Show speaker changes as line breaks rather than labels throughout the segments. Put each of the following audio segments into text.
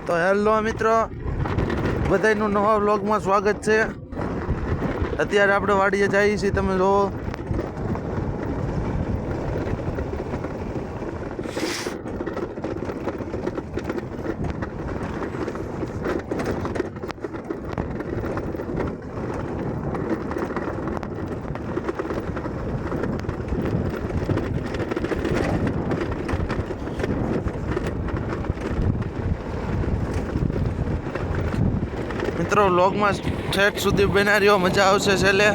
તો હેલો મિત્રો, બધાનું નવા વ્લોગમાં સ્વાગત છે. અત્યારે આપણે વાડીએ જઈએ છીએ, તમે જોવો. મિત્રો વ્લોગમાં ઠેઠ સુધી બના રહ્યો, મજા આવશે છેલ્લે.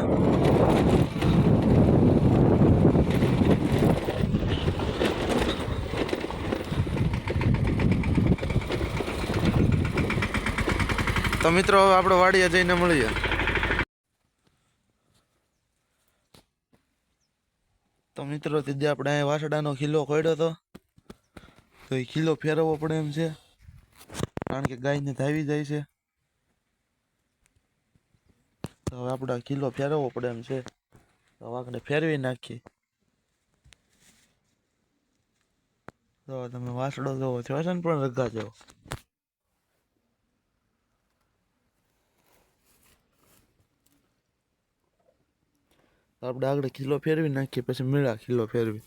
તો મિત્રો હવે આપણે વાડીએ જઈને મળીએ. તો મિત્રો તીધે આપણે અહીંયા વાસડાનો ખીલો ખોડ્યો હતો, તો એ ખીલો ફેરવવો પડે એમ છે, કારણ કે ગાયને ધાવી જાય છે. તો હવે આપણે કિલો ફેરવવો પડે એમ છે, તો આપણે ફેરવી નાખીએ. તો તમે વાસડો જોવો છો ને, પણ રગા જેવો. તો આપણે આગળ કિલો ફેરવી નાખીએ, પછી મેળા કિલો ફેરવી.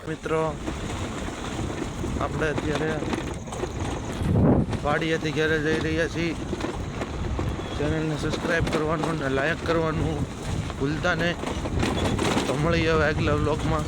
મિત્રો આપણે અત્યારે વાડીએથી ઘરે જઈ રહ્યા છીએ. ચેનલને સબસ્ક્રાઈબ કરવાનું અને લાઈક કરવાનું ભૂલતા નહીં. તો મળીએ હવે આગલા વ્લોગમાં.